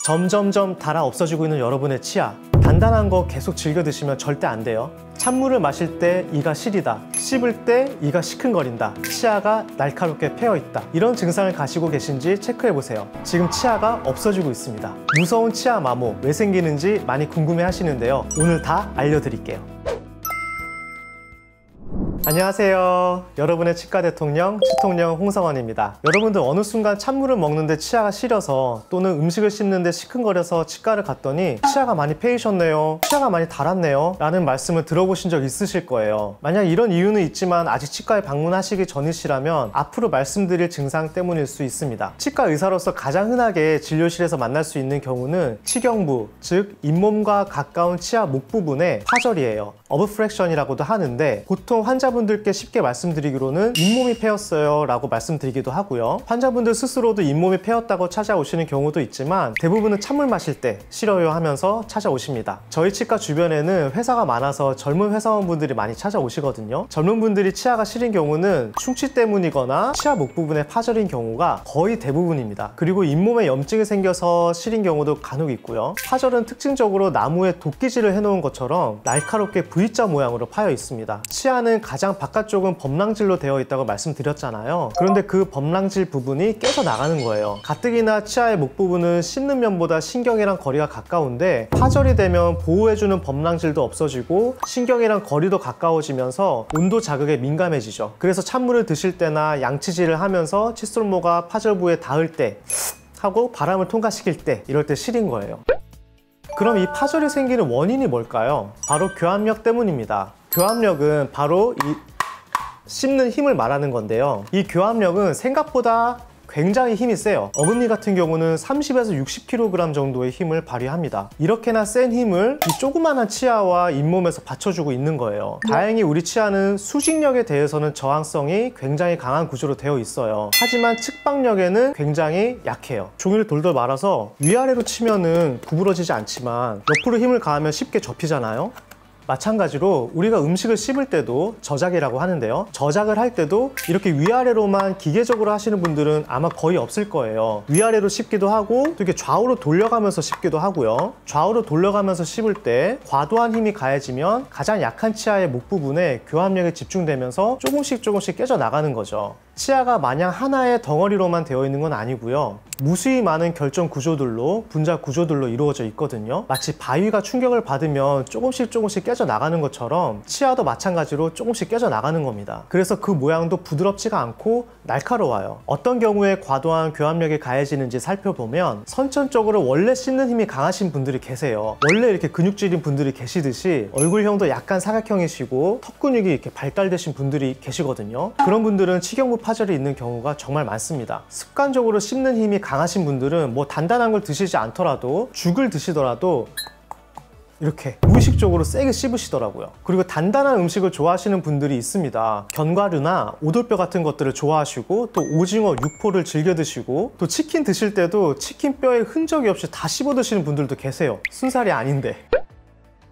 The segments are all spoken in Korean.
점점점 닳아 없어지고 있는 여러분의 치아, 단단한 거 계속 즐겨 드시면 절대 안 돼요. 찬물을 마실 때 이가 시리다, 씹을 때 이가 시큰거린다, 치아가 날카롭게 패여있다, 이런 증상을 가지고 계신지 체크해보세요. 지금 치아가 없어지고 있습니다. 무서운 치아 마모 왜 생기는지 많이 궁금해 하시는데요, 오늘 다 알려드릴게요. 안녕하세요. 여러분의 치과 대통령, 치통령 홍성원입니다. 여러분들 어느 순간 찬물을 먹는데 치아가 시려서, 또는 음식을 씹는데 시큰거려서 치과를 갔더니 치아가 많이 패이셨네요, 치아가 많이 닳았네요 라는 말씀을 들어보신 적 있으실 거예요. 만약 이런 이유는 있지만 아직 치과에 방문하시기 전이시라면 앞으로 말씀드릴 증상 때문일 수 있습니다. 치과 의사로서 가장 흔하게 진료실에서 만날 수 있는 경우는 치경부, 즉 잇몸과 가까운 치아 목 부분의 파절이에요. 어브프랙션이라고도 하는데, 보통 환자분들께 쉽게 말씀드리기로는 잇몸이 패였어요 라고 말씀드리기도 하고요, 환자분들 스스로도 잇몸이 패였다고 찾아오시는 경우도 있지만 대부분은 찬물 마실 때 싫어요 하면서 찾아오십니다. 저희 치과 주변에는 회사가 많아서 젊은 회사원분들이 많이 찾아오시거든요. 젊은 분들이 치아가 시린 경우는 충치 때문이거나 치아 목 부분에 파절인 경우가 거의 대부분입니다. 그리고 잇몸에 염증이 생겨서 시린 경우도 간혹 있고요. 파절은 특징적으로 나무에 도끼질을 해놓은 것처럼 날카롭게 V자 모양으로 파여 있습니다. 치아는 가장 바깥쪽은 범랑질로 되어 있다고 말씀드렸잖아요. 그런데 그 범랑질 부분이 깨져 나가는 거예요. 가뜩이나 치아의 목 부분은 씹는 면보다 신경이랑 거리가 가까운데, 파절이 되면 보호해주는 범랑질도 없어지고 신경이랑 거리도 가까워지면서 온도 자극에 민감해지죠. 그래서 찬물을 드실 때나 양치질을 하면서 칫솔모가 파절 부에 닿을 때 하고 바람을 통과시킬 때, 이럴 때 시린 거예요. 그럼 이 파절이 생기는 원인이 뭘까요? 바로 교합력 때문입니다. 교합력은 바로 이 씹는 힘을 말하는 건데요, 이 교합력은 생각보다 굉장히 힘이 세요. 어금니 같은 경우는 30에서 60kg 정도의 힘을 발휘합니다. 이렇게나 센 힘을 이 조그만한 치아와 잇몸에서 받쳐주고 있는 거예요. 다행히 우리 치아는 수직력에 대해서는 저항성이 굉장히 강한 구조로 되어 있어요. 하지만 측박력에는 굉장히 약해요. 종이를 돌돌 말아서 위아래로 치면은 구부러지지 않지만 옆으로 힘을 가하면 쉽게 접히잖아요. 마찬가지로 우리가 음식을 씹을 때도 저작이라고 하는데요, 저작을 할 때도 이렇게 위아래로만 기계적으로 하시는 분들은 아마 거의 없을 거예요. 위아래로 씹기도 하고 또 이렇게 좌우로 돌려가면서 씹기도 하고요. 좌우로 돌려가면서 씹을 때 과도한 힘이 가해지면 가장 약한 치아의 목 부분에 교합력이 집중되면서 조금씩 깨져 나가는 거죠. 치아가 마냥 하나의 덩어리로만 되어 있는 건 아니고요, 무수히 많은 결정 구조들로, 분자 구조들로 이루어져 있거든요. 마치 바위가 충격을 받으면 조금씩 깨져 나가는 것처럼 치아도 마찬가지로 조금씩 깨져 나가는 겁니다. 그래서 그 모양도 부드럽지가 않고 날카로워요. 어떤 경우에 과도한 교합력이 가해지는지 살펴보면, 선천적으로 원래 씹는 힘이 강하신 분들이 계세요. 원래 이렇게 근육질인 분들이 계시듯이 얼굴형도 약간 사각형이시고 턱 근육이 이렇게 발달되신 분들이 계시거든요. 그런 분들은 치경부 파절이 있는 경우가 정말 많습니다. 습관적으로 씹는 힘이 강하신 분들은 뭐 단단한 걸 드시지 않더라도, 죽을 드시더라도 이렇게 무의식적으로 세게 씹으시더라고요. 그리고 단단한 음식을 좋아하시는 분들이 있습니다. 견과류나 오돌뼈 같은 것들을 좋아하시고, 또 오징어, 육포를 즐겨 드시고, 또 치킨 드실 때도 치킨 뼈에 흔적이 없이 다 씹어 드시는 분들도 계세요. 순살이 아닌데.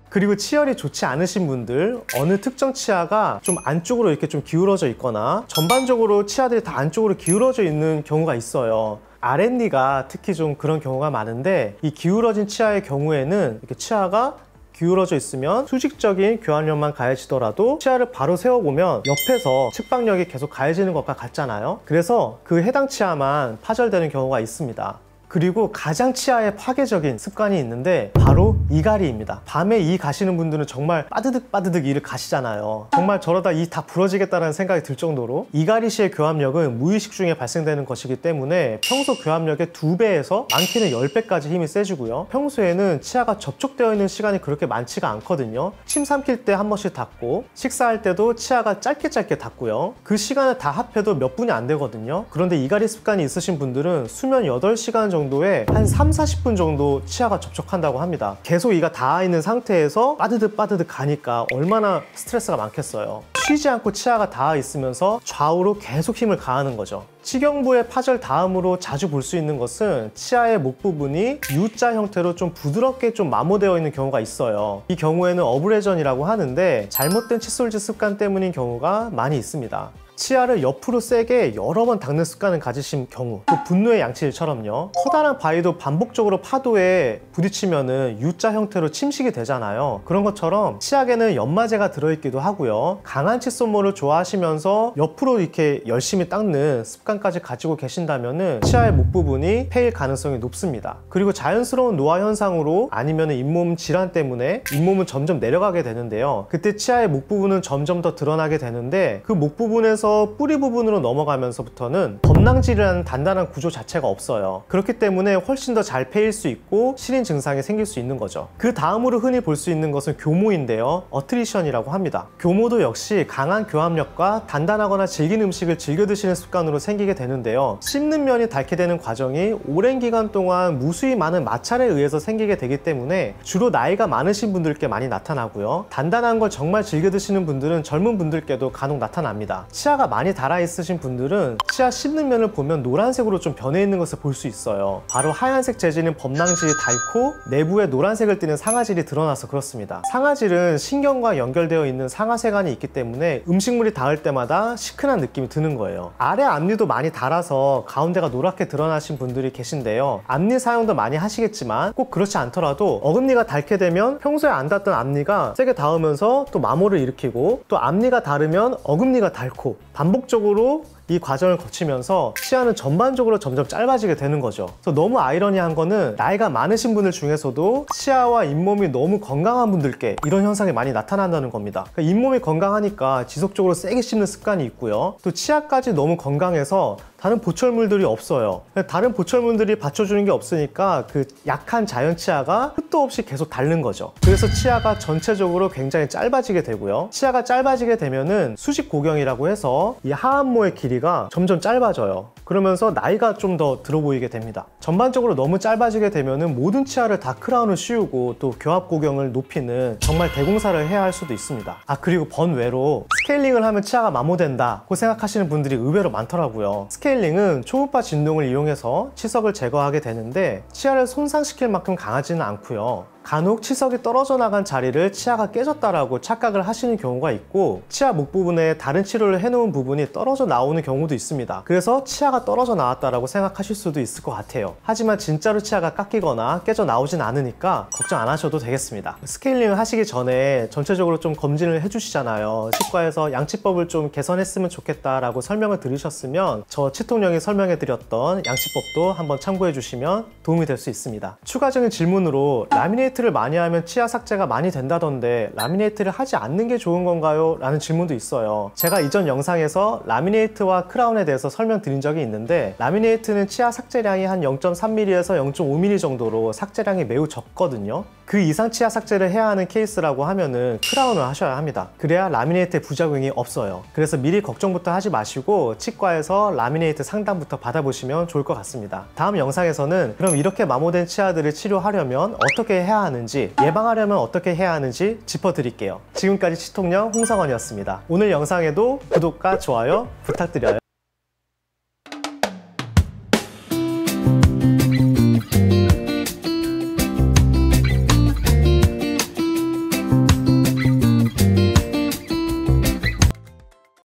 그리고 치열이 좋지 않으신 분들, 어느 특정 치아가 좀 안쪽으로 이렇게 좀 기울어져 있거나 전반적으로 치아들이 다 안쪽으로 기울어져 있는 경우가 있어요. R&D가 특히 좀 그런 경우가 많은데, 이 기울어진 치아의 경우에는 이렇게 치아가 기울어져 있으면 수직적인 교합력만 가해지더라도 치아를 바로 세워보면 옆에서 측박력이 계속 가해지는 것과 같잖아요. 그래서 그 해당 치아만 파절되는 경우가 있습니다. 그리고 가장 치아에 파괴적인 습관이 있는데 바로 이갈이입니다. 밤에 이 가시는 분들은 정말 빠드득 이를 가시잖아요. 정말 저러다 이 다 부러지겠다는 생각이 들 정도로, 이갈이 시의 교합력은 무의식 중에 발생되는 것이기 때문에 평소 교합력의 2배에서 많게는 10배까지 힘이 세지고요, 평소에는 치아가 접촉되어 있는 시간이 그렇게 많지가 않거든요. 침 삼킬 때 한 번씩 닫고, 식사할 때도 치아가 짧게 닫고요. 그 시간을 다 합해도 몇 분이 안 되거든요. 그런데 이갈이 습관이 있으신 분들은 수면 8시간 정도에 한 30-40분 정도 치아가 접촉한다고 합니다. 계속 이가 닿아 있는 상태에서 빠드득 가니까 얼마나 스트레스가 많겠어요. 쉬지 않고 치아가 닿아 있으면서 좌우로 계속 힘을 가하는 거죠. 치경부의 파절 다음으로 자주 볼 수 있는 것은 치아의 목 부분이 U자 형태로 좀 부드럽게 좀 마모되어 있는 경우가 있어요. 이 경우에는 어브레전이라고 하는데, 잘못된 칫솔질 습관 때문인 경우가 많이 있습니다. 치아를 옆으로 세게 여러 번 닦는 습관을 가지신 경우, 또 분노의 양치질처럼요. 커다란 바위도 반복적으로 파도에 부딪히면은 U자 형태로 침식이 되잖아요. 그런 것처럼 치약에는 연마제가 들어있기도 하고요. 강한 칫솔모를 좋아하시면서 옆으로 이렇게 열심히 닦는 습관까지 가지고 계신다면은 치아의 목 부분이 패일 가능성이 높습니다. 그리고 자연스러운 노화 현상으로 아니면 잇몸 질환 때문에 잇몸은 점점 내려가게 되는데요. 그때 치아의 목 부분은 점점 더 드러나게 되는데 그 목 부분에서 뿌리 부분으로 넘어가면서부터는 범낭질이라는 단단한 구조 자체가 없어요. 그렇기 때문에 훨씬 더 잘 패일 수 있고 시린 증상이 생길 수 있는 거죠. 그 다음으로 흔히 볼 수 있는 것은 교모인데요. 어트리션이라고 합니다. 교모도 역시 강한 교합력과 단단하거나 질긴 음식을 즐겨 드시는 습관으로 생기게 되는데요. 씹는 면이 닳게 되는 과정이 오랜 기간 동안 무수히 많은 마찰에 의해서 생기게 되기 때문에 주로 나이가 많으신 분들께 많이 나타나고요. 단단한 걸 정말 즐겨 드시는 분들은 젊은 분들께도 간혹 나타납니다. 치아가 많이 닳아 있으신 분들은 치아 씹는 면을 보면 노란색으로 좀 변해 있는 것을 볼 수 있어요. 바로 하얀색 재질은 범낭질이 닳고 내부에 노란색을 띠는 상아질이 드러나서 그렇습니다. 상아질은 신경과 연결되어 있는 상아세관이 있기 때문에 음식물이 닿을 때마다 시큰한 느낌이 드는 거예요. 아래 앞니도 많이 닳아서 가운데가 노랗게 드러나신 분들이 계신데요. 앞니 사용도 많이 하시겠지만 꼭 그렇지 않더라도 어금니가 닳게 되면 평소에 안 닿던 앞니가 세게 닿으면서 또 마모를 일으키고, 또 앞니가 닳으면 어금니가 닳고, 반복적으로 이 과정을 거치면서 치아는 전반적으로 점점 짧아지게 되는 거죠. 그래서 너무 아이러니한 거는 나이가 많으신 분들 중에서도 치아와 잇몸이 너무 건강한 분들께 이런 현상이 많이 나타난다는 겁니다. 그러니까 잇몸이 건강하니까 지속적으로 세게 씹는 습관이 있고요. 또 치아까지 너무 건강해서 다른 보철물들이 없어요. 다른 보철물들이 받쳐주는 게 없으니까 그 약한 자연 치아가 끝도 없이 계속 닳는 거죠. 그래서 치아가 전체적으로 굉장히 짧아지게 되고요. 치아가 짧아지게 되면은 수직고경이라고 해서 이 하안모의 길이가 점점 짧아져요. 그러면서 나이가 좀 더 들어 보이게 됩니다. 전반적으로 너무 짧아지게 되면은 모든 치아를 다 크라운을 씌우고 또 교합고경을 높이는 정말 대공사를 해야 할 수도 있습니다. 그리고 번외로 스케일링을 하면 치아가 마모된다고 생각하시는 분들이 의외로 많더라고요. 스케일링은 초음파 진동을 이용해서 치석을 제거하게 되는데 치아를 손상시킬 만큼 강하지는 않고요. 간혹 치석이 떨어져 나간 자리를 치아가 깨졌다라고 착각을 하시는 경우가 있고, 치아 목 부분에 다른 치료를 해놓은 부분이 떨어져 나오는 경우도 있습니다. 그래서 치아가 떨어져 나왔다라고 생각하실 수도 있을 것 같아요. 하지만 진짜로 치아가 깎이거나 깨져 나오진 않으니까 걱정 안 하셔도 되겠습니다. 스케일링을 하시기 전에 전체적으로 좀 검진을 해주시잖아요. 치과에서 양치법을 좀 개선했으면 좋겠다라고 설명을 들으셨으면 저 치통령이 설명해드렸던 양치법도 한번 참고해 주시면 도움이 될 수 있습니다. 추가적인 질문으로 라미네이트를 많이 하면 치아 삭제가 많이 된다던데 라미네이트를 하지 않는 게 좋은 건가요? 라는 질문도 있어요. 제가 이전 영상에서 라미네이트와 크라운에 대해서 설명드린 적이 있는데, 라미네이트는 치아 삭제량이 한 0.3mm에서 0.5mm 정도로 삭제량이 매우 적거든요. 그 이상 치아 삭제를 해야 하는 케이스라고 하면은 크라운을 하셔야 합니다. 그래야 라미네이트의 부작용이 없어요. 그래서 미리 걱정부터 하지 마시고 치과에서 라미네이트 상담부터 받아보시면 좋을 것 같습니다. 다음 영상에서는 그럼 이렇게 마모된 치아들을 치료하려면 어떻게 해야 하는지, 예방하려면 어떻게 해야 하는지 짚어드릴게요. 지금까지 치통령 홍성원이었습니다. 오늘 영상에도 구독과 좋아요 부탁드려요.